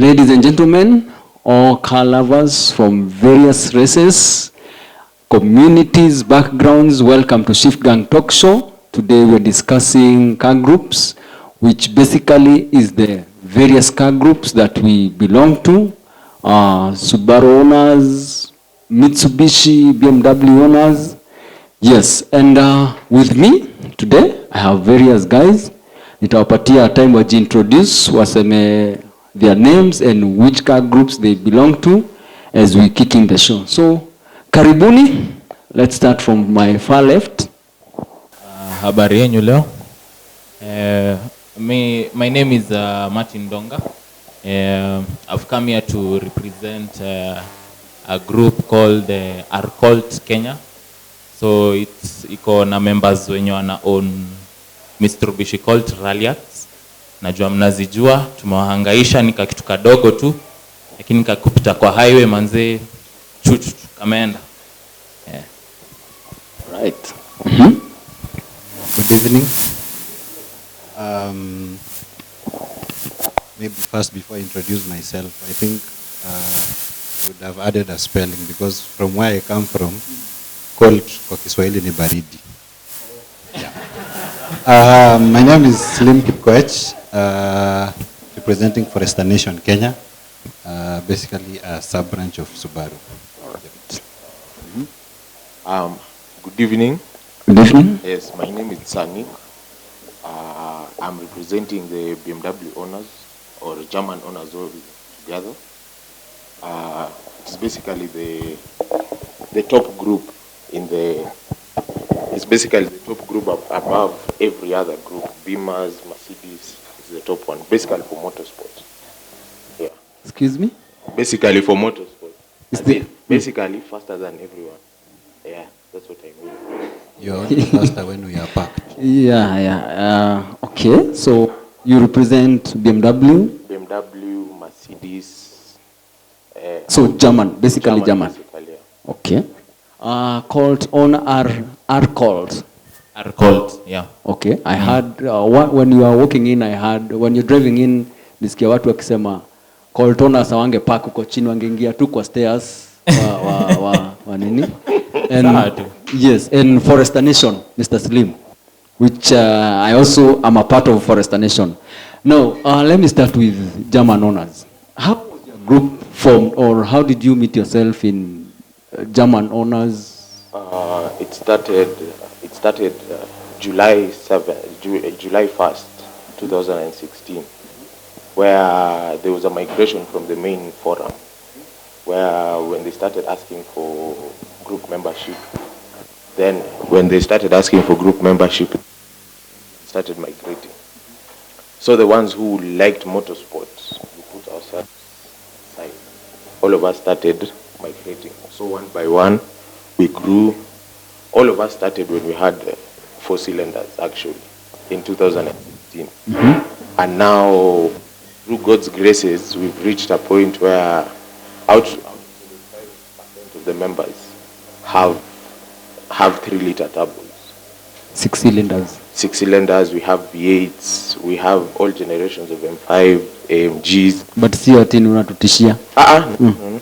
Ladies and gentlemen, all car lovers from various races, communities, backgrounds, welcome to Shift Gang Talk Show. Today we're discussing car groups, which basically is the various car groups that we belong to. Subaru owners, Mitsubishi, BMW owners. Yes, and with me today, I have various guys. Nitawapatia time wajiintroduce, waseme their names and which car groups they belong to as we kick in the show. So, karibuni. Let's start from my far left. Habari yenu leo. My name is Martin Donga. I've come here to represent a group called Arcolt Kenya. So it's iko na members wenye wana own Mitsubishi Colt Ralliarts. Najua mnazijua, tumewahangaisha nika kitu kadogo tu, lakini nikakupita kwa highway manze chuchu kameenda. Yeah. Right. Good evening. Maybe first before I introduce myself, I think I would have added a spelling because from where I come from, Colt kwa Kiswahili ni baridi. Yeah. My name is Slim Kipkoech, representing Forester Nation Kenya, basically a sub-branch of Subaru. Good evening. Good evening. Yes, my name is Sanik. I'm representing the BMW owners or German owners all together. It's basically the top group it's basically the top group above every other group. Beamers, Mercedes is the top one, basically for motorsport. Yeah. Excuse me? Basically for motorsport. Is the Basically faster than everyone. Yeah, that's what I mean. You're only faster when we are packed. Yeah. Okay, so you represent BMW? BMW, Mercedes. So German, basically German. Basically, yeah. Okay. Colt on Arcolt. Arcolt, yeah. Okay, I heard when you are walking in, I heard when you're driving in, nisikia watu wakisema Colt owners wange park uko chini wangeingia tu kwa stairs wa nini? And yes, and Forester Nation, Mr. Slim, which I also am a part of Forester Nation. Now, let me start with German owners. How was your group formed, or how did you meet yourself in German owners? It started July 1st, 2016, where there was a migration from the main forum, where when they started asking for group membership, started migrating. So the ones who liked motorsports, we put ourselves aside. All of us started migrating. So one by one, we grew. All of us started when we had 4 cylinders, actually, in 2016. And now, through God's graces, we've reached a point where out of the members have 3-liter turbos. 6 cylinders. 6 cylinders, we have V8s, we have all generations of M5, AMGs. But see ati unatutishia.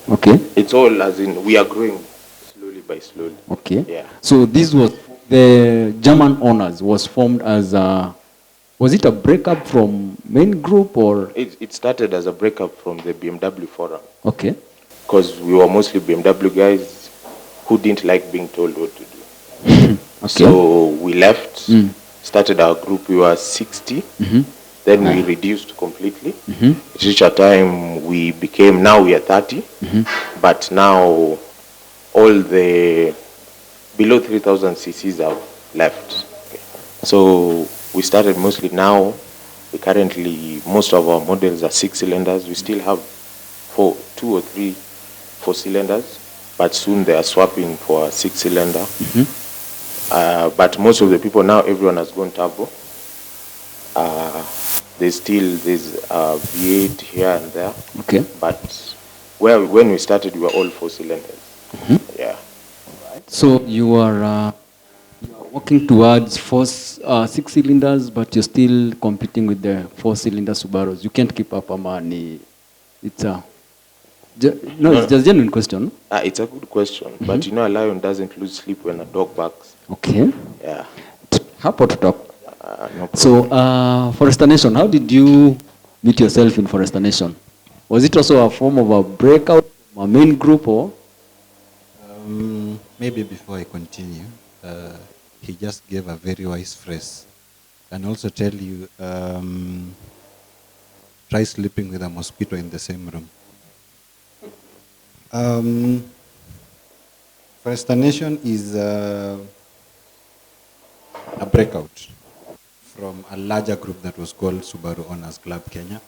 Okay. It's all as in, we are growing slowly by slowly. Okay. Yeah. So this was the German owners was formed as was it a breakup from main group or? It started as a breakup from the BMW forum. Okay. Because we were mostly BMW guys who didn't like being told what to do. Okay. So we left, started our group, we were 60. Then we reduced completely. It reached a time now we are 30. But now all the below 3,000 cc's have left. Okay. So we started mostly now. We currently, most of our models are 6 cylinders. We still have 2 or 3 4 cylinders, but soon they are swapping for a 6 cylinder. But most of the people now, everyone has gone turbo. There's V8 here and there. Okay. But when we started, we were all 4 cylinders. Yeah. So you are working towards 6 cylinders, but you're still competing with the 4-cylinder Subarus. You can't keep up, Amani. It's a it's just a genuine question. It's a good question, but you know, a lion doesn't lose sleep when a dog barks. Okay. Yeah. Hapo to talk. No problem. So, Forester Nation, how did you meet yourself in Forester Nation? Was it also a form of a breakout, a main group, or? Maybe before I continue, he just gave a very wise phrase. And also tell you, try sleeping with a mosquito in the same room. Forester Nation is a breakout from a larger group that was called Subaru Owners Club Kenya.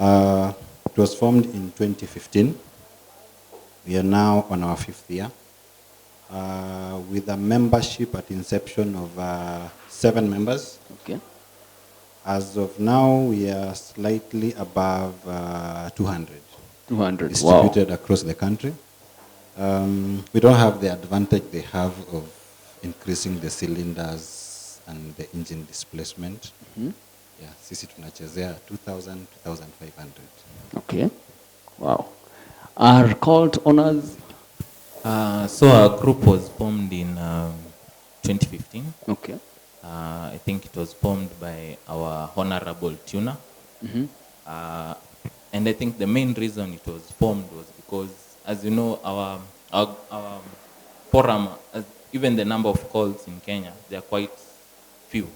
It was formed in 2015. We are now on our 5th year. With a membership at inception of 7 members. Okay. As of now, we are slightly above 200. 200. Distributed across the country. We don't have the advantage they have of increasing the cylinders and the engine displacement. Yeah, sisi tunachezea 2,000, 2,500. Okay. Wow. Are called owners? So our group was formed in 2015. Okay. I think it was formed by our honorable tuner. And I think the main reason it was formed was because, as you know, our forum, even the number of calls in Kenya, they are quite few.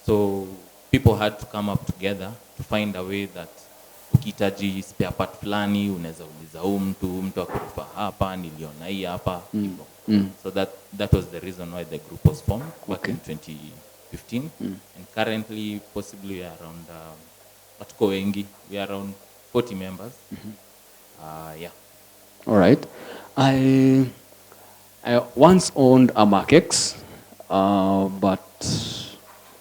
So people had to come up together to find a way that ukihitaji spare part fulani unaweza uliza mtu akufa hapa niliona hii hapa hivyo. So that was the reason why the group was formed back in 2015. And currently possibly we are around watuko wengi, we are around 40 members. Yeah. All right. I once owned a Markex, but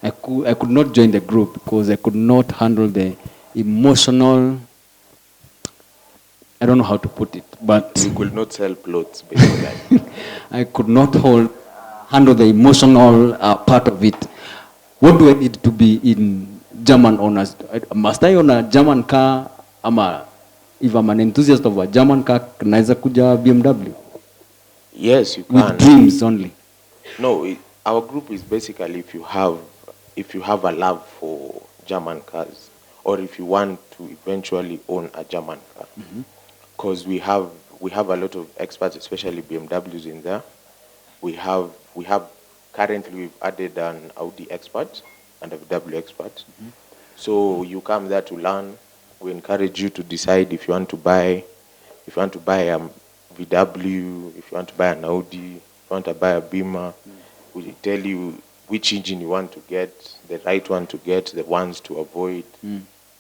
I could not join the group because I could not handle the emotional, I don't know how to put it, but You could not sell clothes, basically. I could not handle the emotional part of it. What do I need to be in German owners? Must I own a German car? If I'm an enthusiast of a German car, naweza kuja BMW? Yes, you can. With dreams only. No, our group is basically if you have a love for German cars, or if you want to eventually own a German car, because we have a lot of experts, especially BMWs in there. We have currently we've added an Audi expert and a VW expert. So you come there to learn. We encourage you to decide if you want to buy a VW, if you want to buy an Audi, if you want to buy a Beamer. We tell you which engine you want to get, the right one to get, the ones to avoid.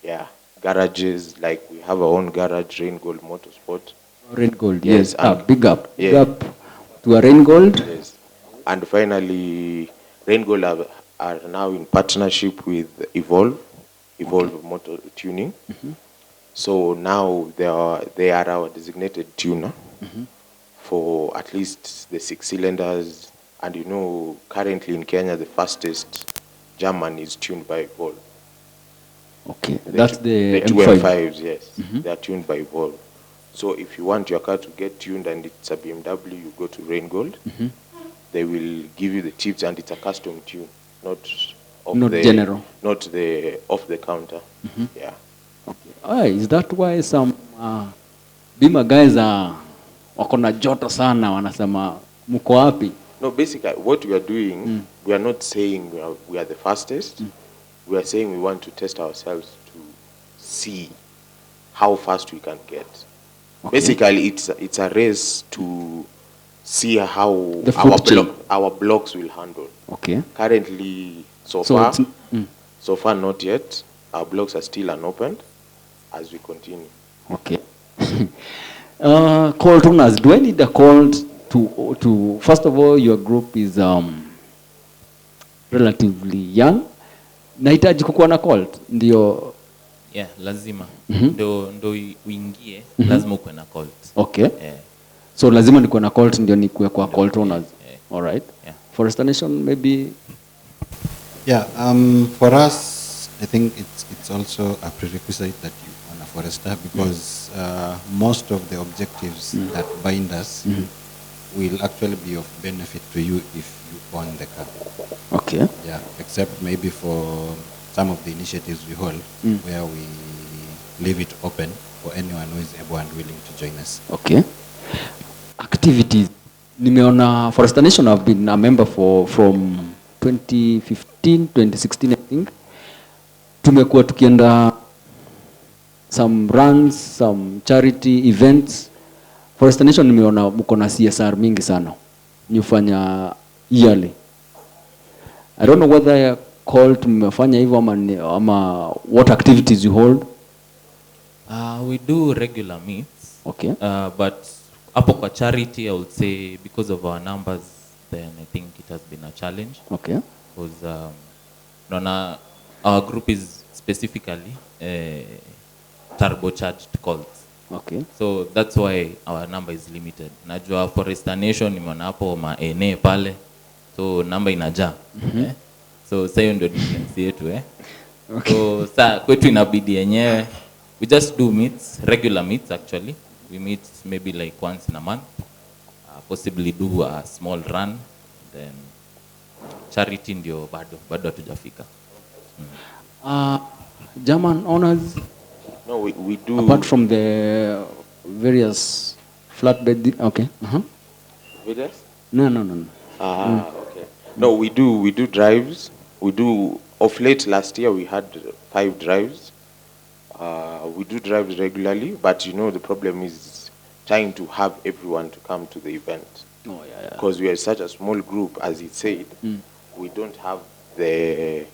Yeah, garages, like we have our own garage, Rain Gold Motorsport. Rain Gold, Yes, yes. Big up. Yeah. Big up to a Rain Gold. Yes. And finally, Rain Gold are now in partnership with Evolve Motor Tuning. So now they are our designated tuner for at least the 6 cylinders. And you know, currently in Kenya, the fastest German is tuned by Evolve. Okay, that's the 2 M5. M5s, yes. They are tuned by Evolve. So if you want your car to get tuned and it's a BMW, you go to Rain Gold. They will give you the tips, and it's a custom tune, not general. not the off the counter. Yeah. Okay. Is that why some Bima guys wako na joto sana wanasema mko wapi? No, basically what we are doing, we are not saying we are the fastest. We are saying we want to test ourselves to see how fast we can get. Okay. Basically, it's a race to see how our blocks will handle. Okay. Currently, so far not yet. Our blocks are still unopened as we continue. Okay. Colt owners, do I need a Colt to first of all, your group is relatively young. Nahitaji kukuwa na Colt ndio? Yeah, lazima. Ndo uingie, lazima ukuwe na Colt. Okay. Yeah. So lazima nikuwe na Colt ndio nikuwe kwa Colt owners. Yeah. All right. Yeah. Forester Nation maybe. Yeah, for us I think it's also a prerequisite that you own a forester because most of the objectives that bind us will actually be of benefit to you if you own the car. Okay. Yeah, except maybe for some of the initiatives we hold where we leave it open for anyone who is able and willing to join us. Okay. Activities. Nimeona Forester Nation, I've been a member from 2015, 2016 I think. Tumekuwa tukienda some runs, some charity events. Forester Nation nimeona mko na CSR mingi sana. Nifanya yearly. I don't know whether I called mmefanya hivyo ama what activities you hold. We do regular meets. Okay. But hapo kwa charity, I would say because of our numbers, then I think it has been a challenge. Okay. Because our group is specifically turbocharged calls. Okay. So that's why our number is limited. Najua Forester Nation nimeona hapo maene pale. So number inajaa. So sayo ndio difference yetu Okay. So kwetu inabidi yenyewe. We just do meets, regular meets actually. We meet maybe like once in a month. Possibly do a small run. Then charity ndio bado hatujafika. German honors. No, we do. Apart from the various flatbed, okay. Videos? No. Okay. No, we do drives. We do, of late last year we had 5 drives. We do drives regularly, but you know the problem is trying to have everyone to come to the event. Oh yeah. Because we are such a small group, as it said, we don't have the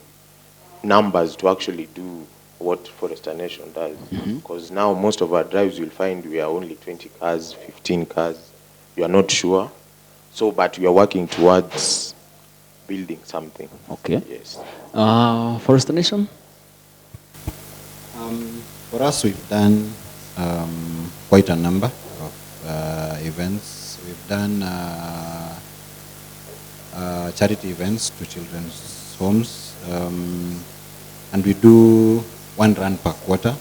numbers to actually do what Forester Nation does. Because now most of our drives you'll find we are only 20 cars, 15 cars. You are not sure. So, but we are working towards building something. Okay. Yes. Forester Nation? For us, we've done quite a number of events. We've done charity events to children's homes, and we do 1 run per quarter,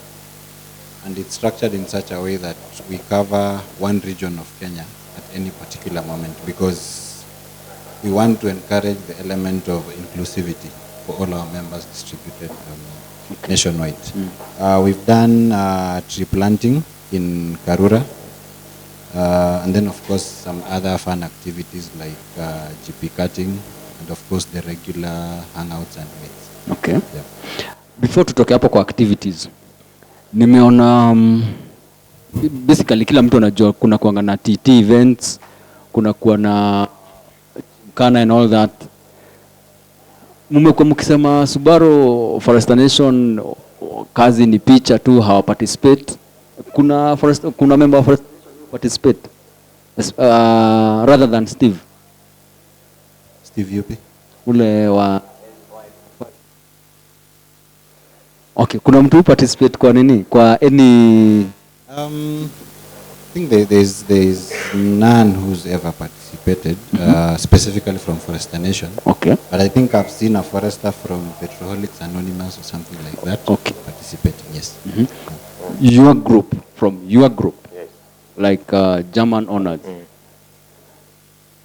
and it's structured in such a way that we cover 1 region of Kenya at any particular moment, because we want to encourage the element of inclusivity for all our members distributed nationwide. We've done tree planting in Karura, and then of course some other fun activities like GP cutting, and of course the regular hangouts and meets. Okay. Yeah. Before tutoke hapo kwa activities, nimeona basically kila mtu anajua kuna kuanga na TT events, kuna kuwa na kana and all that. Mmekuwa mkisema Subaru Forester Nation kazi ni picha tu, hawa participate. Kuna member of Forester Nation participate rather than Steve. Steve yupi? Ule wa Okay, kuna mtu participate kwa nini? Kwa any I think there's none who's ever participated specifically from Forester Nation. Okay. But I think I've seen a forester from Petroholics Anonymous or something like that. Okay. Participating, yes. Your group, from your group. Yes. Like German honors.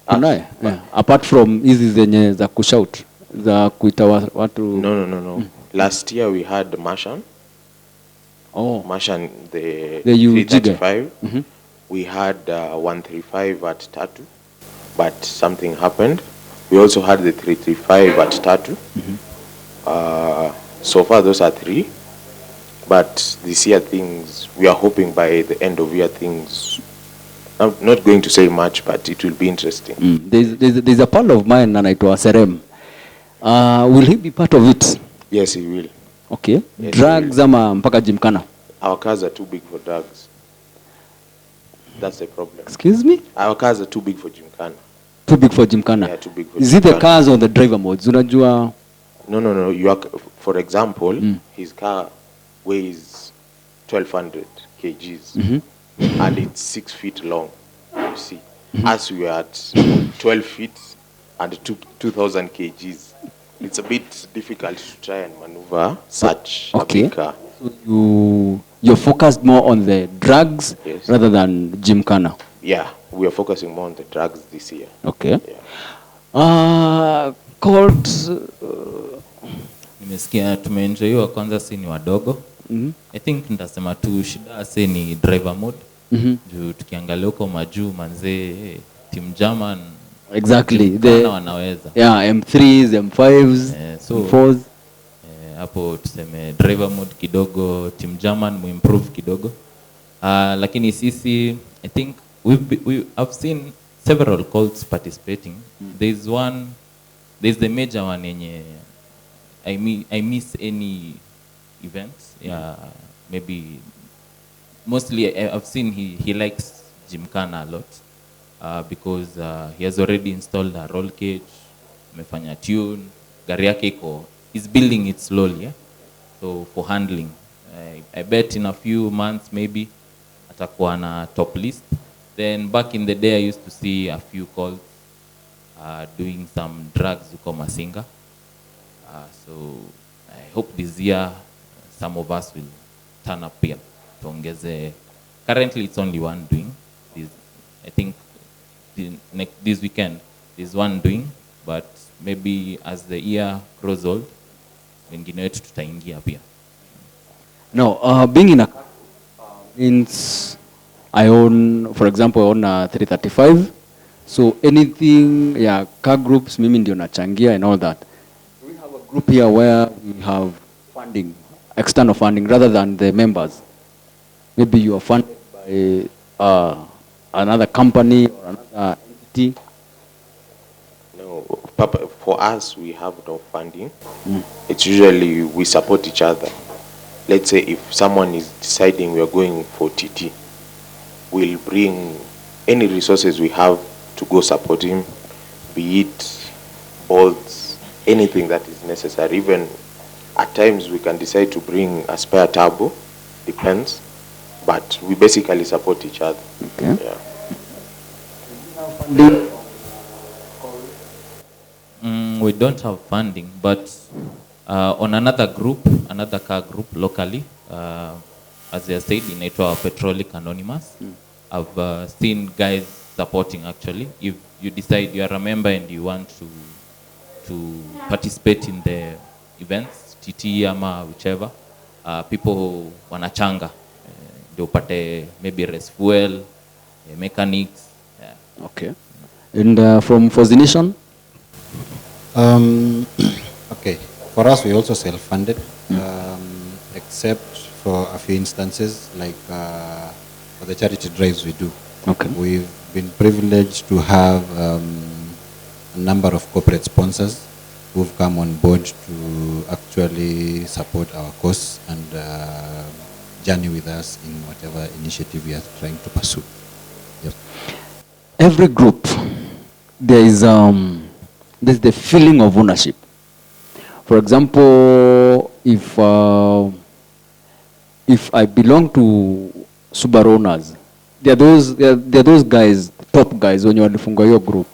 Unaye? Yeah. Apart from hizi zenye za kushout, za kuita watu. No. Last year we had Mashan. Oh. Mashan, the you 335. We had 135 at Tatu, but something happened. We also had the 335 at Tatu. So far those are 3. But this year things, we are hoping by the end of year things, I'm not going to say much, but it will be interesting. There's a pal of mine anaitwa Serem. Will he be part of it? Yes, he will. Okay. Yes, Drugs ama mpaka Gymkhana? Our cars are too big for drugs. That's the problem. Excuse me? Our cars are too big for Gymkhana. Too big for Gymkhana? Yeah, too big for Is it the Gymkhana. cars on the driver modes? Unajua? No. You are, for example, his car weighs 1,200 kgs, and it's 6 feet long. You see, as we are at 12 feet and 2,000 kgs, it's a bit difficult to try and maneuver such a Okay. big car. So you're focused more on the drugs Yes. rather than Gymkhana. Yeah, we are focusing more on the drugs this year. Okay. Yeah. Called Nimesikia tumeenjoy wa kwanza si ni wadogo. I think nitasema tu shida si ni driver mode. Juu tukiangalia huko majuu manzee team German exactly the wanaweza. Yeah, M3s, M5s, M4s. Hapo tuseme driver mode kidogo, team German muimprove kidogo. Lakini sisi I think I've seen several Colts participating. There's the major one yenye I miss any events. Yeah, maybe mostly I've seen he likes Gymkhana a lot because he has already installed a roll cage, amefanya tune, gari yake iko, he's building it slowly. Yeah? So for handling, I bet in a few months maybe atakuwa na top list. Then back in the day I used to see a few calls doing some drugs huko Masinga. So I hope this year some of us will turn up here. Tuongeze. Currently it's only one doing. I think this weekend there's one doing, but maybe as the year grows old, wengine wetu tutaingia pia. No, being in a car means I own, for example, I own a 335. So anything, yeah, car groups, mimi ndio nachangia and all that. We have a group here where we have funding, external funding, rather than the members. Maybe you are funded by another company or another entity. No, for us, we have no funding. It's usually we support each other. Let's say if someone is deciding we are going for TT, we'll bring any resources we have to go support him, be it bolts, anything that is necessary. Even at times we can decide to bring a spare turbo, depends. But we basically support each other. Okay. Yeah. We don't have funding, but on another car group locally, as I said, inaitwa Petrolic Anonymous. I've seen guys supporting actually. If you decide you are a member and you want to participate in the events, TT ama whichever, people wanachanga. Ndio upate maybe race fuel, mechanics. Yeah. Okay. And from Fozzy Nation? Okay. For us, we also self-funded, except for a few instances, like for the charity drives we do. Okay. We've been privileged to have a number of corporate sponsors who've come on board to actually support our cause and journey with us in whatever initiative we are trying to pursue. Yep. Every group, there's the feeling of ownership. For example, if I belong to Subaru owners, there are those guys, top guys wenye walifunga hiyo group,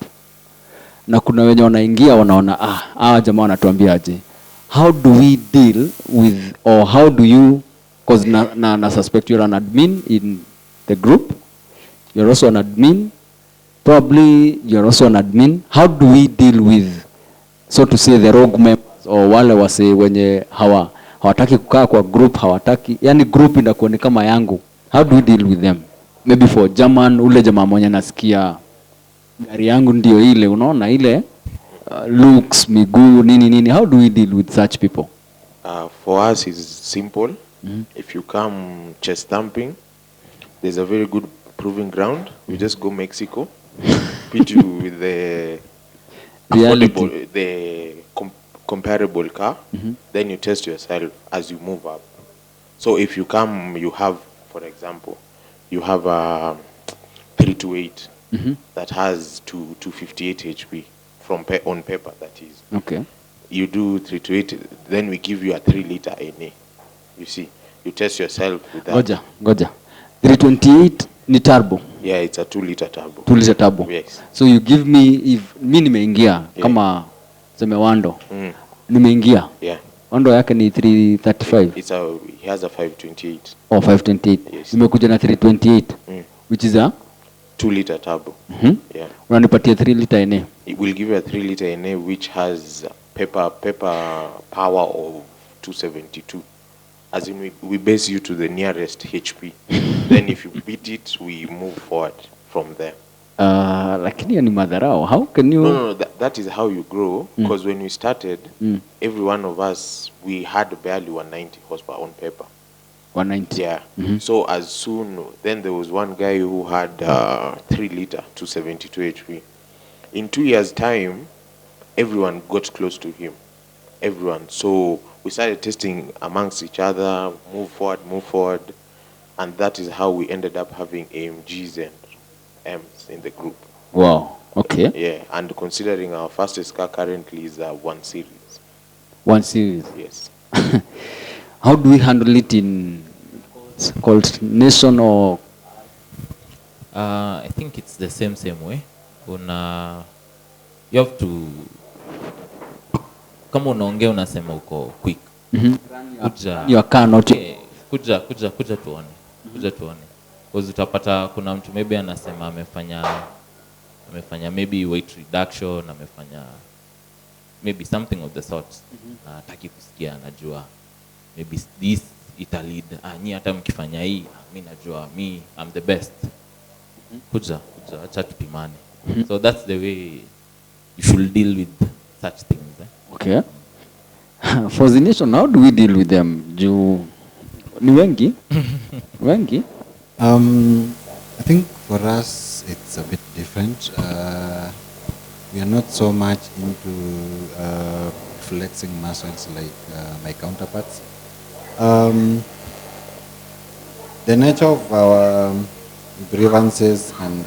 na kuna wenye wanaingia wanaona hawa jamaa wanatuambia aje. How do we deal with, or how do you, because na suspect you're an admin in the group, you're also an admin, probably you're also an admin. How do we deal with, so to say, the rogue members, or wale wase wenye hawataki kukaa kwa group, hawataki, yani group inakuwa ni kama yangu. How do we deal with them? Maybe for German, ule jamaa mwenye nasikia gari yangu ndio ile, unaona ile looks, miguu, nini. How do we deal with such people? For us, it's simple. If you come chest thumping, there's a very good proving ground. We just go Mexico, put you with the affordable, the comparable car. Then you test yourself as you move up. So if you come, you have, for example, you have a 328 that has 258 HP on paper, that is. Okay. You do 328, then we give you a 3-liter NA. You see, you test yourself with that. Goja. 328 ni turbo. Yeah, it's a 2-liter turbo. 2-liter turbo. Yes. So you give me, if mi nimeingia kama Zemewando, nimeingia. Yeah. Ondo yake ni 335. He has a 528. Oh, 528. Yes. Imekuja na 328. Which is a 2-liter turbo. Yeah. Unanipatia 3 liter NA. It will give you a 3-liter NA which has pepper power of 272. As in we base you to the nearest HP. Then if you beat it, we move forward from there. Lakini hiyo ni madharau. How can you... No, that is how you grow. Because when we started, every one of us, we had barely 190 horsepower on paper. 190. Yeah. So as soon, then there was one guy who had 3-liter, 272 HP. In 2 years' time, everyone got close to him. Everyone. So we started testing amongst each other, move forward. And that is how we ended up having AMGs and M's in the group. Wow. Okay. Yeah. And considering our fastest car currently is a 1 series. 1 series. Yes. How do we handle it in called nation or? I think it's the same way. You have to, kama unaongea unasema uko quick. Kuja. Your car not. Kuja tuone. Because utapata kuna mtu maybe anasema amefanya maybe weight reduction, amefanya maybe something of the sort. Na hataki kusikia, anajua maybe this ita lead. Nyi hata mkifanya hii, mimi najua I'm the best. Kuja acha tupimane. So that's the way you should deal with such things. Okay. For the nation, how do we deal with them? Ni wengi? Wengi? I think for us it's a bit different. We are not so much into flexing muscles like my counterparts. The nature of our grievances and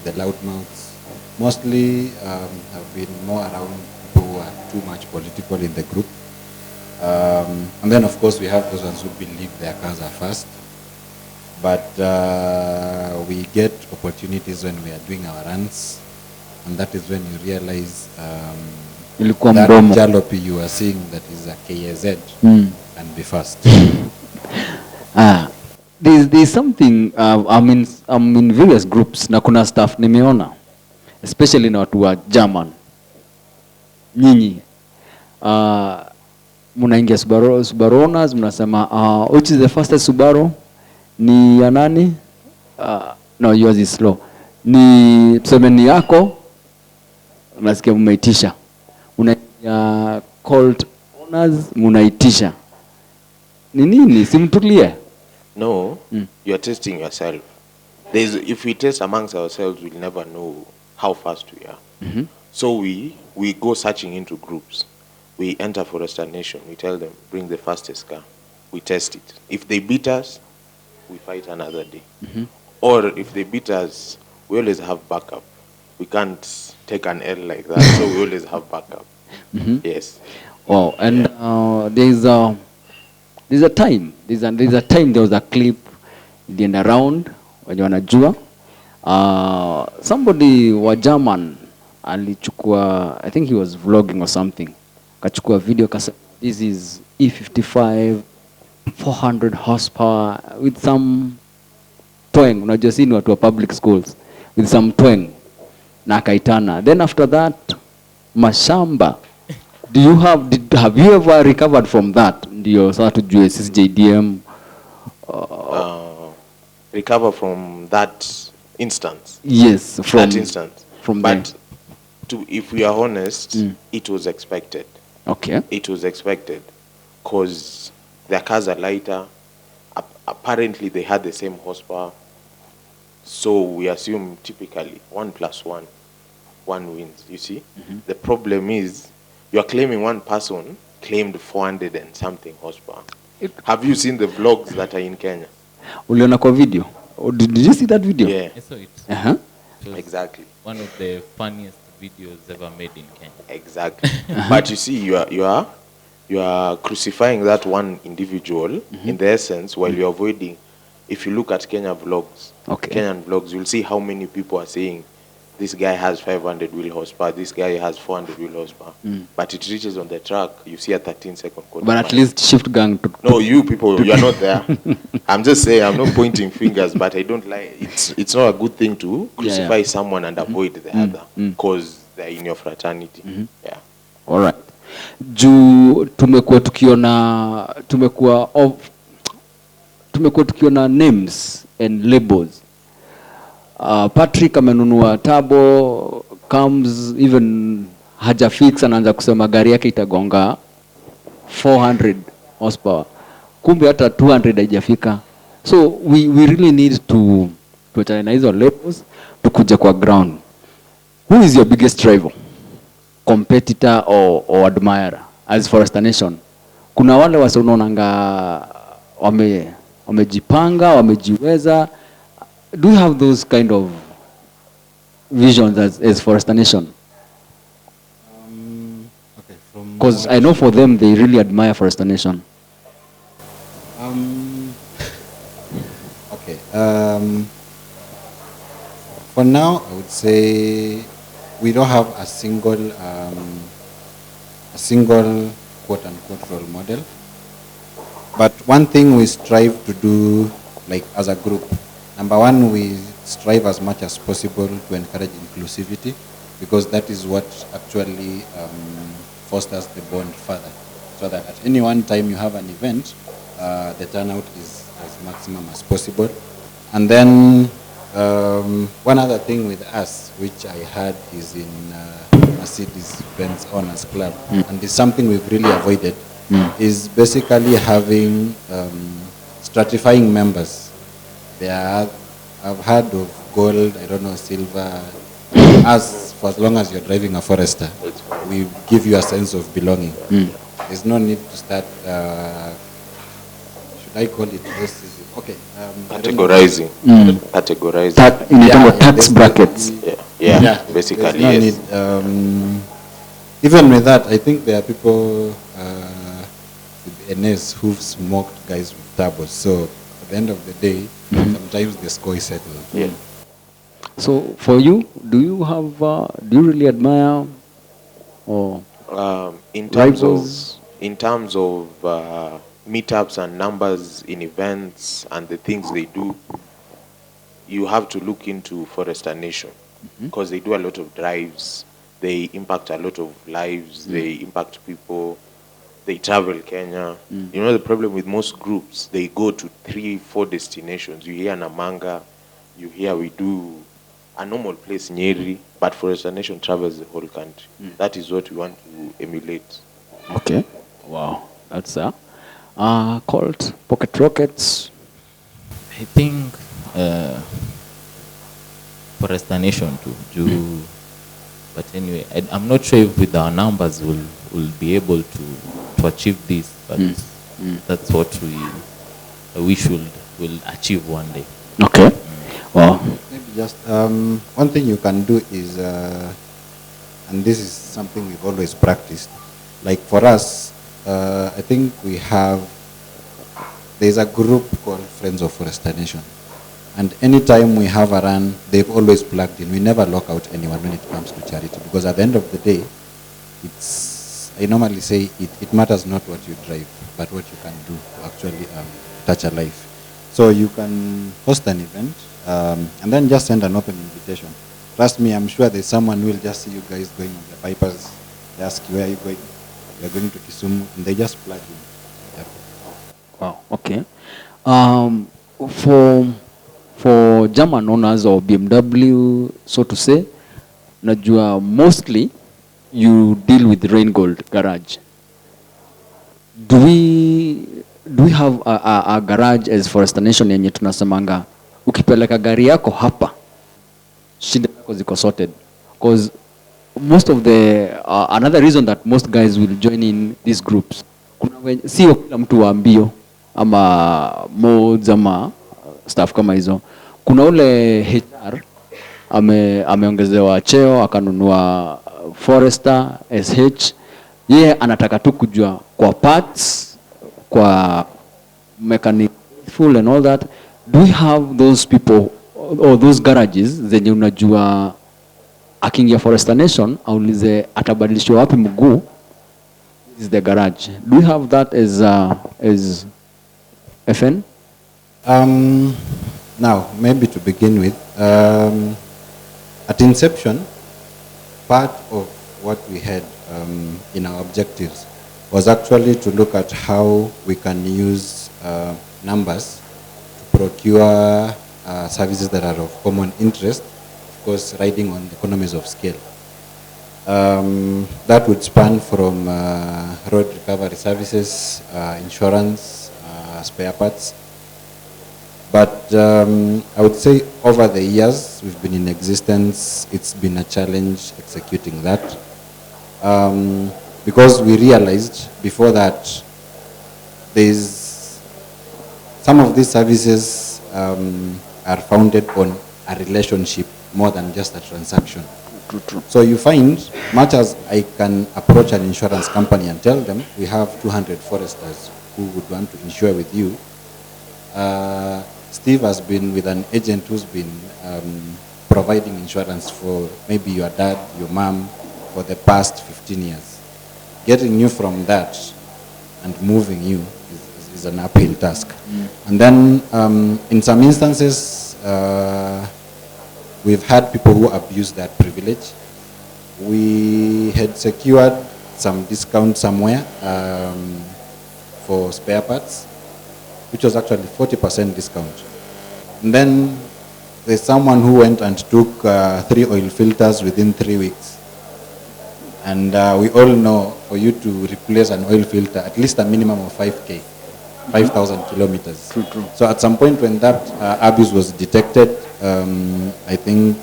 the loudmouths mostly have been more around people who are too much political in the group. And then of course we have those ones who believe their cars are fast. But we get opportunities when we are doing our runs, and that is when you realize that jalopy you are seeing that is a KZ and be fast. There's something, I'm in various groups na kuna staff nimeona, especially na watu wa German. Nyinyi munaingia Subaru owners, mnasema which is the fastest Subaru? Ni ya nani? No, yours is slow. Ni tuseme ni yako, unasikia mumeitisha. Unaingia Colt owners, munaitisha. Ni nini? Simtulie. No, you are testing yourself. If we test amongst ourselves, we'll never know how fast we are. So we go searching into groups. We enter Forester Nation. We tell them, bring the fastest car. We test it. If they beat us, we fight another day. Or if they beat us, we always have backup. We can't take an L like that, so we always have backup. Yes. Wow, and there's a time. There was a clip ilienda around wenye wanajua. Somebody wa German alichukua, I think he was vlogging or something. Kachukua video kasema this is E55 400 horsepower with some twang. Unajua si ni watu wa public schools, with some twang na akaitana. Then after that mashamba. Have you ever recovered from that? Ndio sasa tujue sisi JDM recover from that instance. Yes, from that instance. From but if we are honest, it was expected. Okay. It was expected because their cars are lighter. Apparently, they had the same horsepower. So we assume typically 1 + 1 wins. You see, the problem is you are claiming one person claimed 400 and something horsepower. Have you seen the vlogs that are in Kenya? Uliona kwa video? Did you see that video? Yeah. I saw it. Exactly. One of the funniest videos ever made in Kenya. Exactly. But you see, you are crucifying that one individual in the essence while you're avoiding. If you look at Kenyan vlogs, you'll see how many people are saying this guy has 500 wheel horsepower, this guy has 400 wheel horsepower. But it reaches on the track, you see a 13-second quarter But at mile. least Shift Gang took. No, you people, you are not there. I'm just saying, I'm not pointing fingers, but I don't like, it's not a good thing to crucify someone and avoid the other, because they're in your fraternity. Yeah. Alright. Juu tumekuwa tukiona names and labels. Patrick amenunua turbo, comes even hajafix, anaanza kusema gari yake itagonga 400 horsepower. Kumbe hata 200 haijafika. So we really need to tuachane na hizo labels, tukuja kwa ground. Who is your biggest rival, competitor or admirer as Forester Nation? Kuna wale wase unaonanga wamejipanga, wamejiweza. Do you have those kind of visions as Forester Nation? Okay, from Because I know for them they really admire Forester Nation. Okay. For now, I would say we don't have a single quote unquote role model. But one thing we strive to do, like as a group, number one, we strive as much as possible to encourage inclusivity, because that is what actually fosters the bond further. So that at any one time you have an event, the turnout is as maximum as possible. And then one other thing with us, which I heard is in Mercedes-Benz Owners Club, and it's something we've really avoided, is basically having stratifying members. I've heard of gold, I don't know, silver. For as long as you're driving a Forester, we give you a sense of belonging. There's no need to start, should I call it racism? Okay. Categorizing. Categorizing. Tax brackets. Yeah, basically, there's no yes. need, even with that, I think there are people with NS who've smoked guys with turbos. So at the end of the day, sometimes the score is settled. Yeah. So for you, do you really admire or In rivals? terms of meetups and numbers in events and the things they do, you have to look into Forester Nation, because they do a lot of drives, they impact a lot of lives, they impact people, they travel Kenya. You know, the problem with most groups, they go to 3-4 destinations. You hear Namanga, you hear we do a normal place, Nyeri, but Forester Nation travels the whole country. That is what we want to emulate. Okay. Wow. That's Colt, Pocket Rockets. I think Forester Nation too. But anyway, I'm not sure if with our numbers we'll be able to achieve this, but that's what we will achieve one day. Okay. Wow. Maybe just one thing you can do is, and this is something we've always practiced, like for us, I think there's a group called Friends of Forester Nation. And anytime we have a run, they've always plugged in. We never lock out anyone when it comes to charity, because at the end of the day, I normally say it matters not what you drive, but what you can do to actually touch a life. So you can host an event, and then just send an open invitation. Trust me, I'm sure there's someone who will just see you guys going on the Vipers. They ask you, where are you going? We're going to Kisumu, and they just plug in. Yep. Wow. Okay. For German owners or BMW, so to say, najua mostly you deal with Raingold Garage. Do we have a garage as Forester Nation yenye tunasemanga ukipeleka gari yako hapa shida zako ziko sorted? Because most of the another reason that most guys will join in these groups, sio kila mtu wa mbio ama modes ama stuff kama hizo. Kuna ule HR ameongezewa cheo akanunua Forester SH, yeye anataka tu kujua kwa parts, kwa mechanical and all that. Do we have those people or those garages zenye unajua akiingia Forester Nation aulize atabadilishwa wapi mguu. This is the garage. Do you have that as FN? Now, maybe to begin with, at inception, part of what we had in our objectives was actually to look at how we can use numbers to procure services that are of common interest, of course, riding on the economies of scale. That would span from road recovery services, insurance, spare parts. But I would say over the years we've been in existence, it's been a challenge executing that. Because we realized before that there's some of these services are founded on a relationship more than just a transaction. True. So you find, much as I can approach an insurance company and tell them we have 200 foresters who would want to insure with you, Steve has been with an agent who's been providing insurance for maybe your dad, your mom, for the past 15 years. Getting you from that and moving you is an uphill task. And then in some instances, we've had people who abuse that privilege. We had secured some discount somewhere for spare parts, which was actually 40% discount. And then there's someone who went and took 3 oil filters within 3 weeks. And we all know for you to replace an oil filter, at least a minimum of 5K, 5,000 kilometers. True. So at some point when that abuse was detected, I think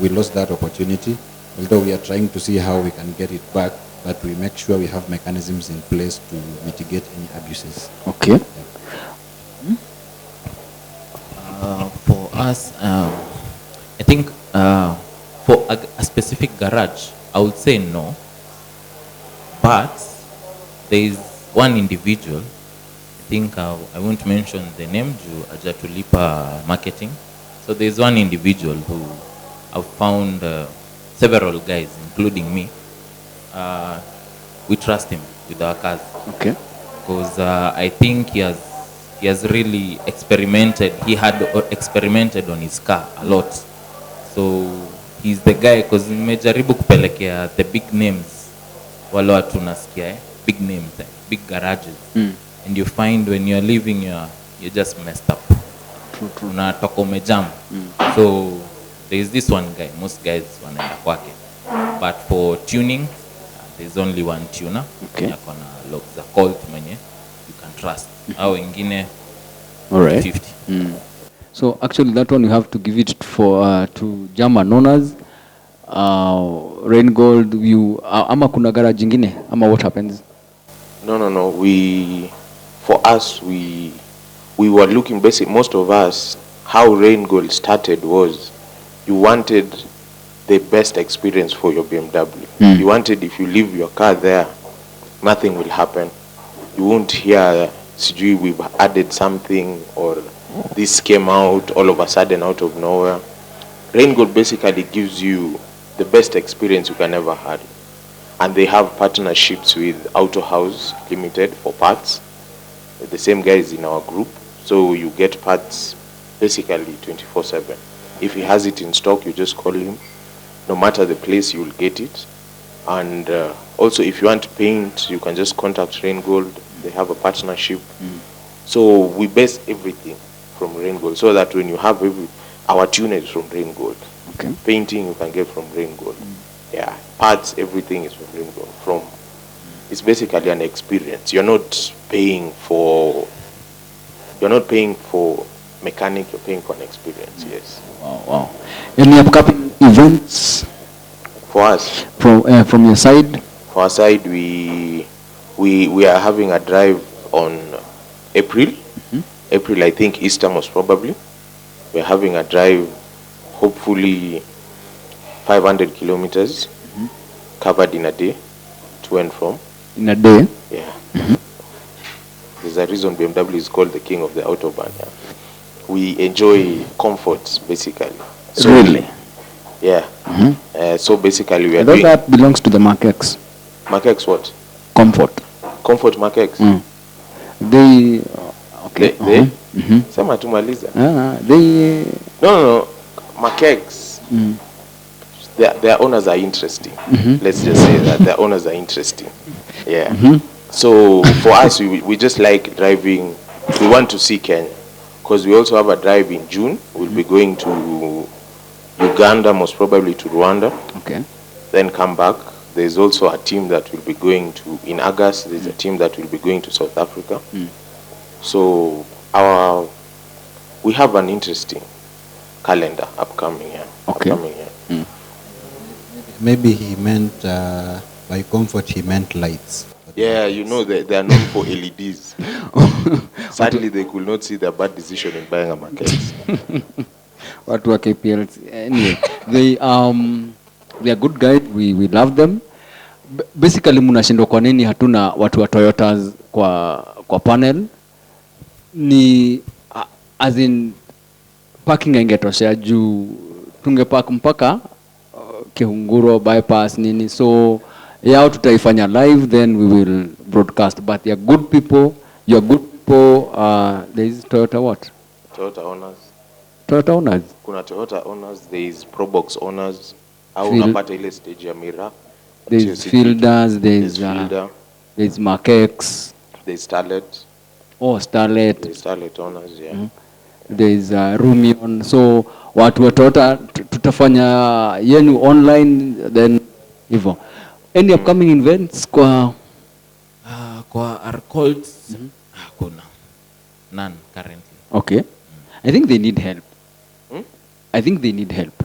we lost that opportunity, although we are trying to see how we can get it back, but we make sure we have mechanisms in place to mitigate any abuses. Okay. For us, I think for a specific garage, I would say no. But there is one individual, I think I won't mention the name due Ajatulipa Marketing. So there is one individual who I've found several guys, including me. We trust him with our cars. Okay. Because I think he has really experimented. He had experimented on his car a lot. So he's the guy, because nimejaribu kupelekea the big names, wale watu nasikia, big names, big garages. And you find when you're leaving, you're just messed up. True. Unatoka umejam. So there is this one guy, most guys wanaenda kwake. But for tuning, there's only one tuner. Okay. Akona logs za Colt mwenye you can trust. Au wengine All right. 50. So actually that one you have to give it for to German owners. Rain Gold, you ama kuna garage ingine ama what happens? No. For us, we were looking basic. Most of us, how Rain Gold started was, you wanted the best experience for your BMW. You wanted, if you leave your car there, nothing will happen. You won't hear, sijui, we've added something, or this came out all of a sudden out of nowhere. Rain Gold basically gives you the best experience you can ever have. And they have partnerships with Auto House Limited for parts. The same guys in our group. So you get parts basically 24/7. If he has it in stock, you just call him. No matter the place, you will get it. And also, if you want to paint, you can just contact Rain Gold. They have a partnership. So we base everything from Rain Gold, so that when you have our tuner is from Rain Gold. Okay. Painting you can get from Rain Gold. Yeah, parts, everything is from Rain Gold. It's basically an experience. You're not paying for mechanic, you're paying for an experience. Yes. Wow. Any upcoming events For us, from your side? for our side, we are having a drive on April. April, I think Easter most probably. We're having a drive, hopefully 500 kilometers covered in a day, to and from. In a day? Yeah. There's a reason BMW is called the king of the Autobahn. Yeah. We enjoy comfort, basically. Really? Yeah. So basically we are And all doing that belongs to the Makex. Makex what? Comfort. Comfort Makex. They, okay. They sema tumaliza. They, No. Makex. Their owners are interesting. Let's just say that their owners are interesting. Yeah. So for us, we just like driving. We want to see Kenya because we also have a drive in June. We'll be going to Uganda, most probably to Rwanda. okay. Then come back. There's also a team that will be going to, in August, there's a team that will be going to South Africa. So we have an interesting calendar upcoming here. Okay. Upcoming here. Maybe he meant, by comfort, he meant lights. Yeah, you know, they are known for LEDs. Sadly, they could not see their bad decision in buying a market. Watu wa KPL. Anyway, they are good guys. We love them. Basically, mnashindwa kwa nini hatuna watu wa Toyotas kwa panel? Ni as in parking ingetoshea juu tungepark mpaka Kihunguro bypass nini, so yao tutaifanya live, then we will broadcast, but they are good people. You are good people. There is Toyota what? Toyota owners. Toyota owners. Kuna Toyota owners, there is Probox owners. Au Field- unapata ile stage ya Mira. There is Fielders. There is Fielder. there is Makex. There is Starlet. Oh, Starlet. There is Starlet owners, yeah. There is Rumion. So watu wa Toyota tutafanya yenu online, then hivyo. Any upcoming events kwa Kwa Arcolts, hakuna. None currently. okay. I think they need help. I think they need help.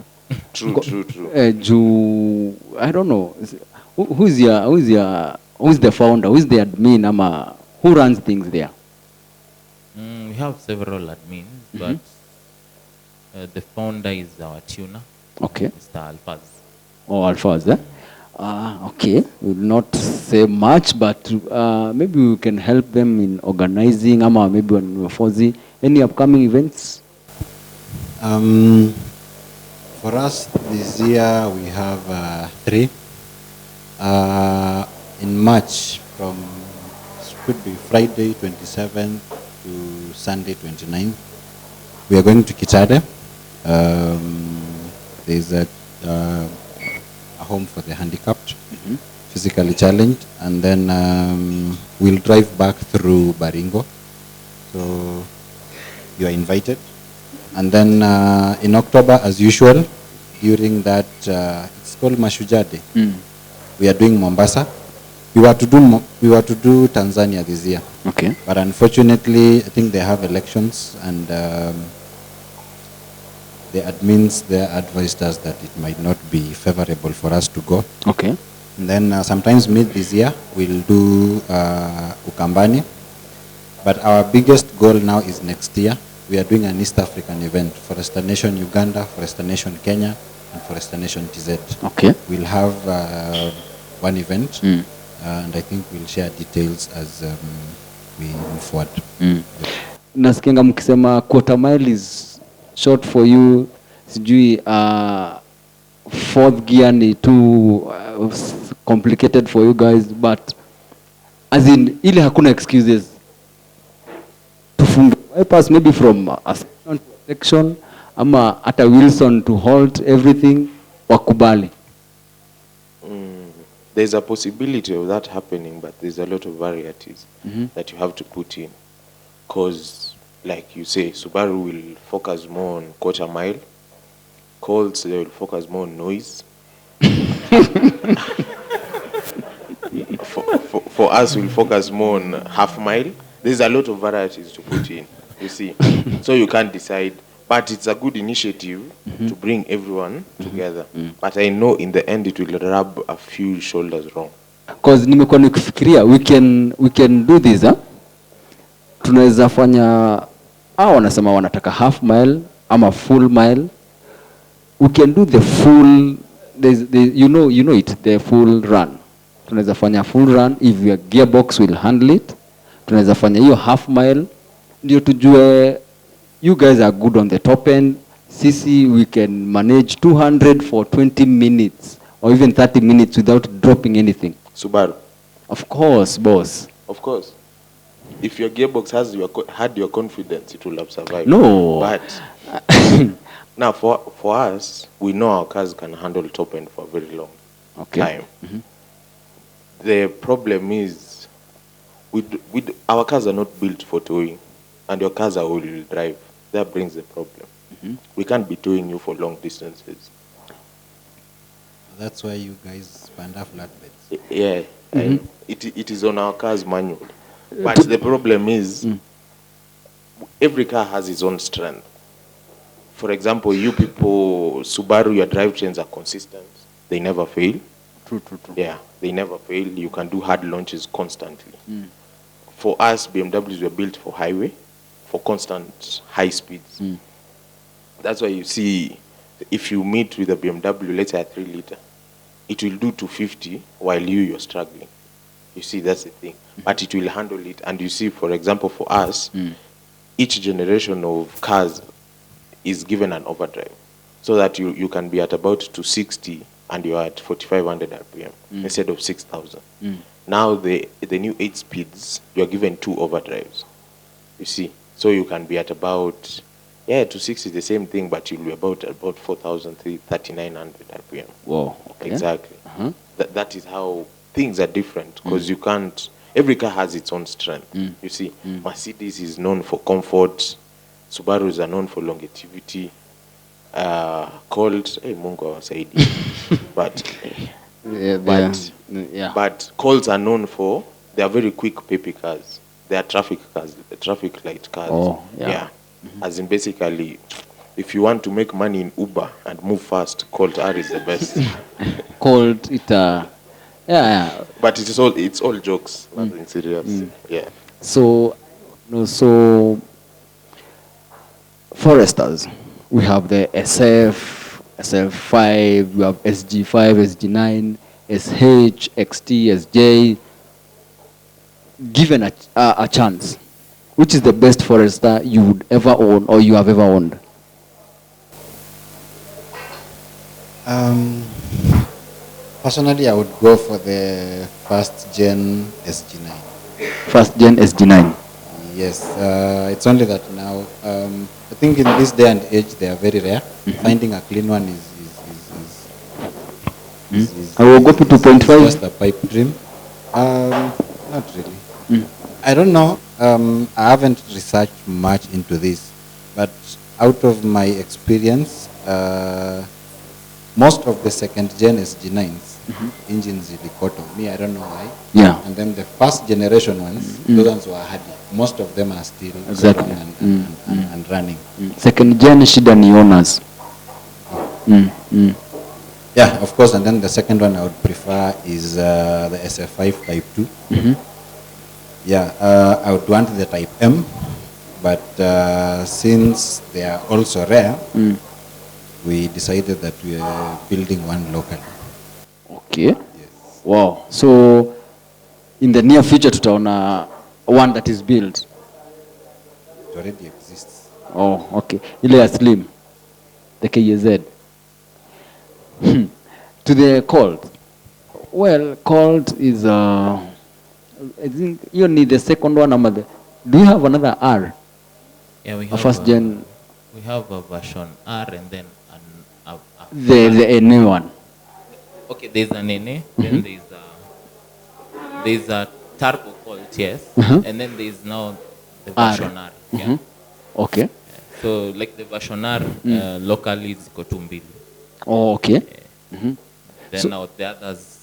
True. Juu, I don't know. Who's the founder? Who's the admin? Ama who runs things there? We have several admins, but the founder is our tuner, Okay. Mr. Alfaz. Oh, Alphas, eh? Okay. We'll not say much, but maybe we can help them in organizing. Ama maybe on Fozi. Any upcoming events? For us this year we have 3. In March, from could be Friday 27th to Sunday 29th, we are going to Kitale. There's a home for the handicapped, physically challenged, and then we'll drive back through Baringo. So you are invited. And then in October, as usual, during that, it's called Mashujaa Day. We are doing Mombasa. We were to do Tanzania this year, Okay. but unfortunately, I think they have elections, and the admins there advised us that it might not be favorable for us to go. Okay. And then sometimes mid this year, we'll do Ukambani. But our biggest goal now is next year. We are doing an East African event, Forester Nation Uganda, Forester Nation Kenya, and Forester Nation TZ. Okay. We'll have one event, and I think we'll share details as we move forward. Nasikianga mkisema quarter mile is short for you, sijui fourth gear ni too complicated for you guys, but as in ile hakuna excuses. Tufunge bypass maybe from a section to a section, ama hata Wilson to halt everything, wakubali. There's a possibility of that happening, but there's a lot of varieties that you have to put in. Because, like you say, Subaru will focus more on quarter mile. Colts, they will focus more on noise. For us, we'll focus more on half mile. There's a lot of varieties to put in, you see. So you can't decide. But it's a good initiative to bring everyone together. But I know in the end it will rub a few shoulders wrong. Because nimekuwa nikifikiria we can do this, tunaweza fanya wanasema wanataka half mile ama full mile. We can do the full, you know it, the full run. Tunaweza fanya full run if your gearbox will handle it. Tunaweza fanya hiyo half mile ndio tujue you guys are good on the top end, Sisi, we can manage 200 for 20 minutes or even 30 minutes without dropping anything. Subaru. Of course, boss. Of course. If your gearbox had your confidence, it will have survived. No. But now, for us, we know our cars can handle top end for a very long time. The problem is, our cars are not built for towing, and your cars are all-wheel drive. That brings the problem. We can't be towing you for long distances. That's why you guys panda flatbeds. Yeah, and it is on our cars manual. But the problem is, every car has its own strength. For example, you people, Subaru, your drivetrains are consistent. They never fail. True. Yeah, they never fail. You can do hard launches constantly. For us, BMWs were built for highway, for constant high speeds. That's why you see, if you meet with a BMW, let's say a 3-liter, it will do 250 while you're struggling. You see, that's the thing. But it will handle it. And you see, for example, for us, each generation of cars is given an overdrive, so that you can be at about 260 and you're at 4,500 RPM instead of 6,000. Now the new 8 speeds, you're given 2 overdrives. You see, so you can be at about 260 the same thing, but you'll be about 4,300 RPM. Wow. Okay. Exactly. That is how things are different, because you can't. Every car has its own strength. You see, Mercedes is known for comfort. Subarus are known for longevity. Colt, Mungu Saidi. But Colts are known for, they are very quick peppy cars. They are traffic cars, traffic light cars. Oh, yeah. As in, basically, if you want to make money in Uber and move fast, Colt R is the best. Colt, But it's all jokes, nothing serious. Yeah. So Foresters, we have the SF, SL5, we have SG5, SG9, SH, XT, SJ. Given a chance, which is the best Forester you would ever own or you have ever owned? Personally, I would go for the first gen SG9. First gen SG9. Yes, it's only that now, I think in this day and age, they are very rare. Finding a clean one is I will go to 2.5. Just a pipe dream. Not really. I don't know. I haven't researched much into this, but out of my experience, most of the second gen SG9s engines really caught on me. I don't know why. Yeah. And then the first generation ones, those ones were hardy. Most of them are still Exactly. strong and running. Second gen shida ni owners. Yeah, of course. And then the second one I would prefer is the SF5 Type 2. Yeah, I would want the Type M, but since they are also rare, we decided that we are building one locally. Okay. Yes. Wow. So in the near future tutaona one that is built. It already exists. Oh, okay. Ile ya Slim, the KZ. To the Colt. Well, Colt is I think you need the second one. Do you have another R? Yeah, we A have first gen. We have a version R and then The new one. okay, there's an NA, then there's a turbo Colt, yes, and then there's now the version R. Yeah. Okay. So like the version R locally is Kotumbili. Oh, okay. Then So- now the others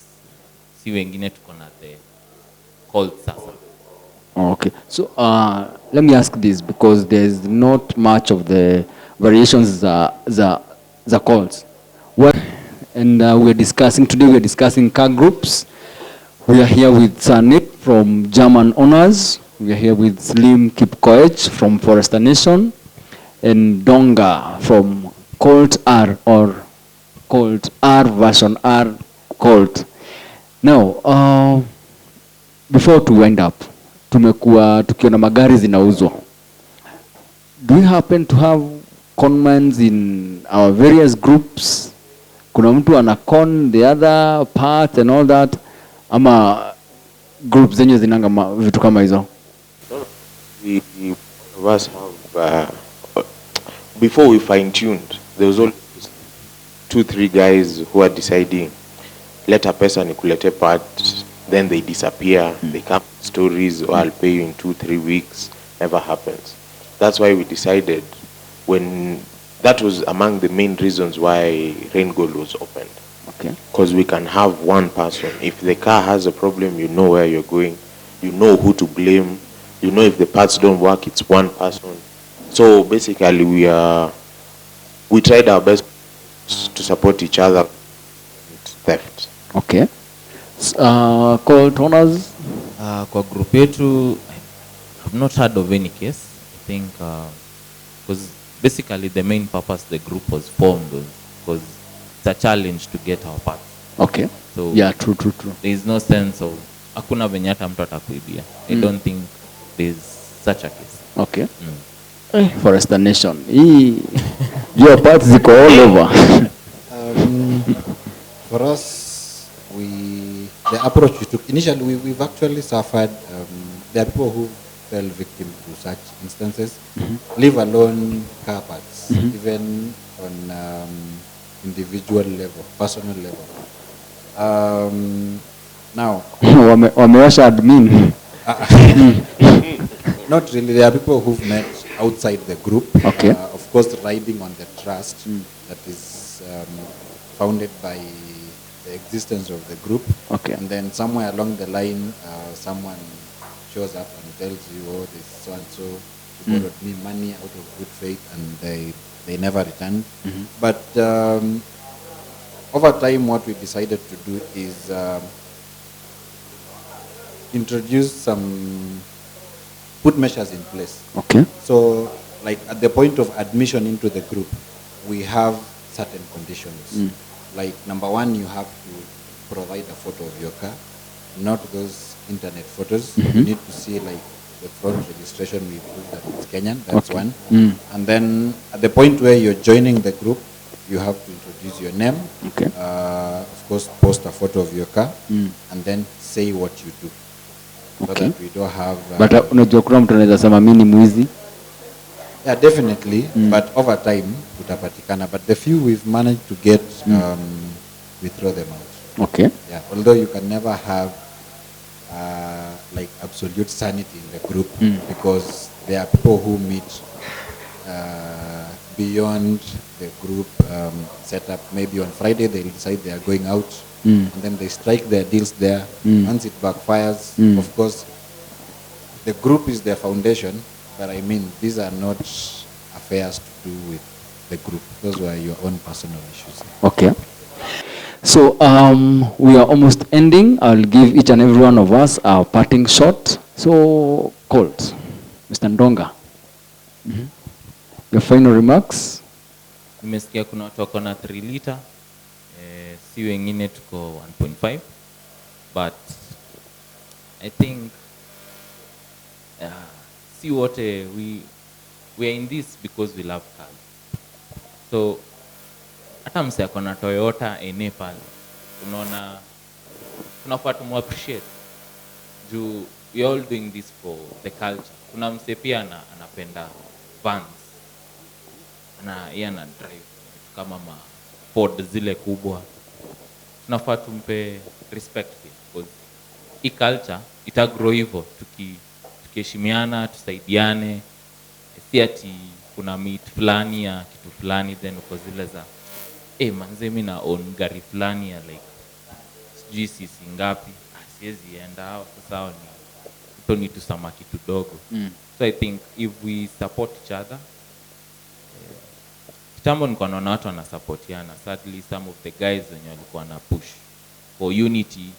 si wengine tuko na the Colt sasa. Oh, okay. So let me ask this, because there's not much of the variations the Colts. What? And we're discussing car groups. We are here with Sanip from German Owners. We are here with Slim Kipkoech from Forester Nation, and Donga from Colt R or Colt R version R Colt. Now, before to wind up, tumekuwa tukiona magari zinauzwa. Do you happen to have conmans in our various groups? Kuna mtu ana con the other part and all that, ama groups zenye zinanga vitu kama hizo? We of us have before we fine-tuned, there was always 2-3 guys who are deciding, leta pesa nikulete part, then they disappear, they come with stories, or I'll pay you in 2-3 weeks, never happens. That's why we decided, that was among the main reasons why Rain Gold was opened. Okay. Because we can have one person. If the car has a problem, you know where you're going, you know who to blame, you know if the parts don't work, it's one person. So basically we tried our best to support each other with theft. Okay. Colt owners? Kwa group yetu, I've not heard of any case. I think because basically the main purpose the group was formed was because it's a challenge to get our parts. Okay. So yeah, true. There is no sense of hakuna venye hata mtu atakuibia. I don't think there's such a case. Okay. Forester Nation. Your parts ziko all over. For us, the approach we took, initially we've actually suffered, there are people who fell victim to such instances, leave alone car parts, even on individual level, personal level. Now, wamewasha admin. not really, there are people who've met outside the group, okay. Of course riding on the trust that is founded by the existence of the group. Okay. And then somewhere along the line, someone shows up and tells you, oh, this so and so borrowed me money out of good faith, and they never returned. But over time, what we decided to do is put measures in place. Okay. So, like at the point of admission into the group, we have certain conditions. Like number one, you have to provide a photo of your car, not those internet photos. You need to see like the front registration, we prove that it's Kenyan, that's okay. one. And then at the point where you're joining the group, you have to introduce your name, okay. Of course post a photo of your car, and then say what you do. So okay. that we don't have... but unajua kuna mtu anaweza sema mimi ni mwizi. Yeah, definitely, but over time, utapatikana. But the few we've managed to get, we throw them out. Okay. Yeah, although you can never have like absolute sanity in the group, because there are people who meet beyond the group setup. Maybe on Friday they'll decide they are going out, and then they strike their deals there. Once it backfires, of course, the group is their foundation. But I mean, these are not affairs to do with the group. Those were your own personal issues. Okay. So we are almost ending. I'll give each and every one of us a parting shot. So, Colt, Mr. Ndonga, your final remarks? Nimesikia kuna watu wako na 3 liter, si wengine tuko 1.5, but I think see what we are in this because we love cars. So hata mse ako na Toyota ene pale, unaona tunafaa tumu appreciate juu we all doing this for the culture. Kuna mse pia anapenda vans, yeye ana drive kama ma Ford zile kubwa, tunafaa tumpe respect pia because hii culture ita grow hivyo tukiheshimiana, tusaidiane, si ati kuna meet fulani ya kitu fulani then uko zile za manze mimi na own gari fulani ya like sijui sisi ngapi, siwezi enda hao sasa ni toni tu samaki tudogo. So I think if we support each other, kitambo niko naona watu wanasupportiana. Sadly some of the guys wenye walikuwa na push for unity,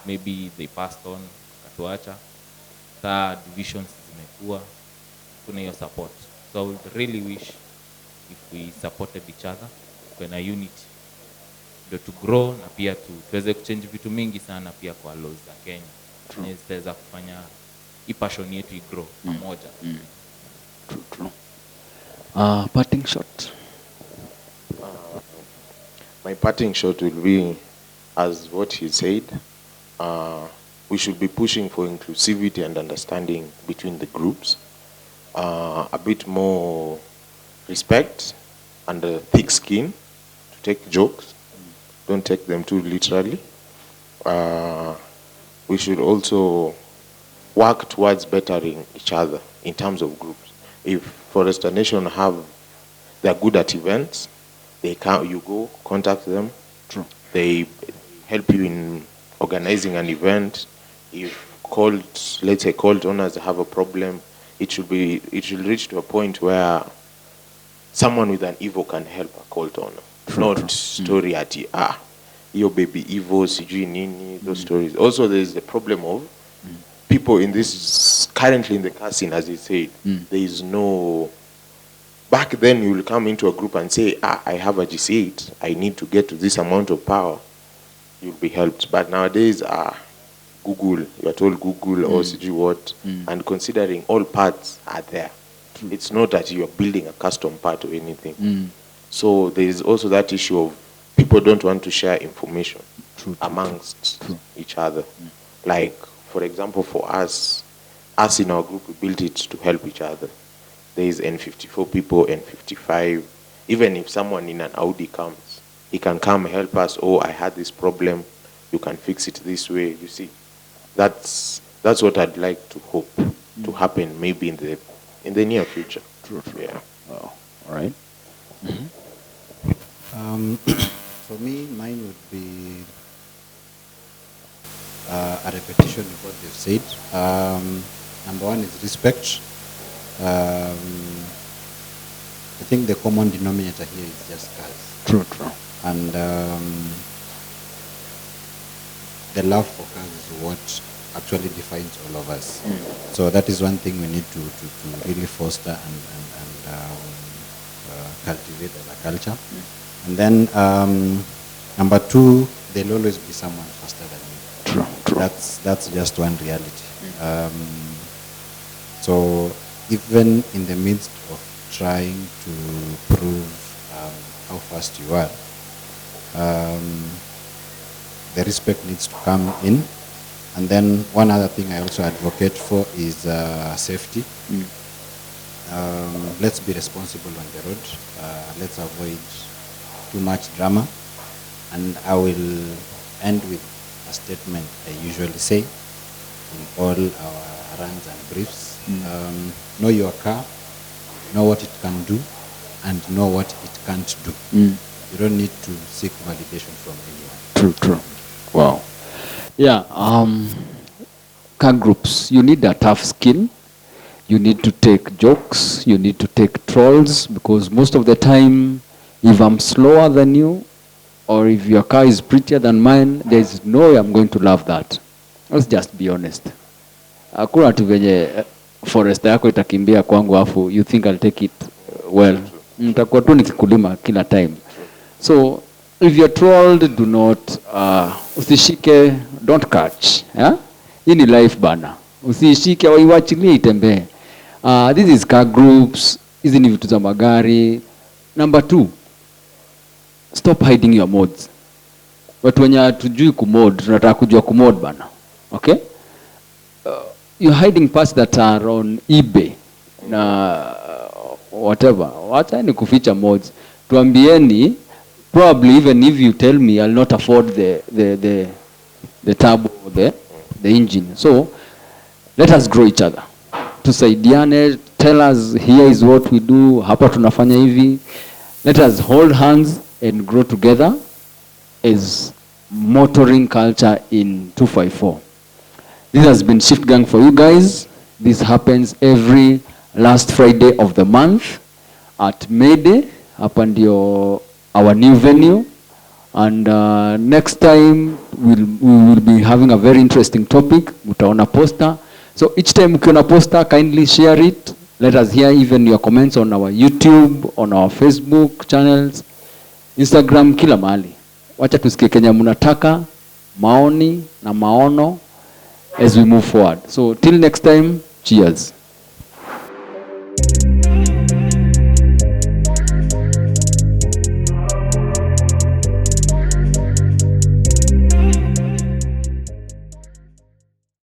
maybe they passed on katuacha, divisions zimekuwa, kuna hiyo support. So I would really wish if we supported each other, kuna unity, ndio to grow na pia tuweze kuchange vitu mingi sana pia kwa laws za Kenya. Zitaweza kufanya hii passion yetu igrow pamoja. True. Parting shot. My parting shot will be, as what he said, we should be pushing for inclusivity and understanding between the groups, a bit more respect and a thick skin to take jokes. Don't take them too literally. We should also work towards bettering each other in terms of groups. If Forester Nation they're good at events, you go contact them. True. They help you in organizing an event. If let's say cult owners have a problem, it should reach to a point where someone with an Evo can help a cult owner. Not story at your baby Evo, sijui nini, those stories. Also, there's the problem of people currently in the car scene, as he said, there is no. Back then, you will come into a group and say, I have a G8, I need to get to this amount of power. You'll be helped. But nowadays, Google, you are told Google or CG what, and considering all parts are there. It's not that you are building a custom part or anything. So there is also that issue of people don't want to share information amongst each other. Like, for example, for us in our group, we built it to help each other. There is N54 people, N55. Even if someone in an Audi comes, he can come help us. Oh, I had this problem. You can fix it this way. You see, that's what I'd like to hope to happen maybe in the near future. True. Yeah. Oh, all right. For me, mine would be a repetition of what they've said. Number one is respect. I think the common denominator here is just cars. True. And the love for cars is what actually defines all of us. So that is one thing we need to really foster and cultivate as a culture. And then number two, there'll always be someone faster than you. True. That's just one reality. So even in the midst of trying to prove how fast you are, the respect needs to come in. And then one other thing I also advocate for is safety. Let's be responsible on the road. Let's avoid too much drama. And I will end with a statement I usually say in all our runs and briefs. Know your car, know what it can do, and know what it can't do. You don't need to seek validation from anyone. True. Wow. Yeah, car groups, you need a tough skin. You need to take jokes. You need to take trolls, because most of the time, if I'm slower than you, or if your car is prettier than mine, there's no way I'm going to love that. Let's just be honest. Hakuna tu venye Forester yako itakimbia kwangu afu you think I'll take it well. Nitakuwa tu nikikulima kila time. So if you're trolled, do not usishike, don't catch. Hii ni life bana. Usishike, waiwachilie itembee. This is car groups, hizi ni vitu za magari. Number 2, stop hiding your mods. Watu wenye hatujui kumod, tunataka kujua kumod bana. Okay? You're hiding parts that are on eBay na whatever. Wacha ni kuficha mods. Tuambieni, probably even if you tell me I'll not afford the turbo, the engine. So let us grow each other. Tusaidiane, tell us here is what we do, hapa tunafanya hivi. Let us hold hands and grow together as motoring culture in 254. This has been Shift Gang for you guys. This happens every last Friday of the month at Mayday. Hapa ndio our new venue. And next time we will be having a very interesting topic. Mutaona poster. So each time ukiona poster, kindly share it. Let us hear even your comments on our YouTube, on our Facebook channels, Instagram, kila mahali. Wacha tusikie Kenya mnataka, maoni na maono as we move forward. So till next time, cheers.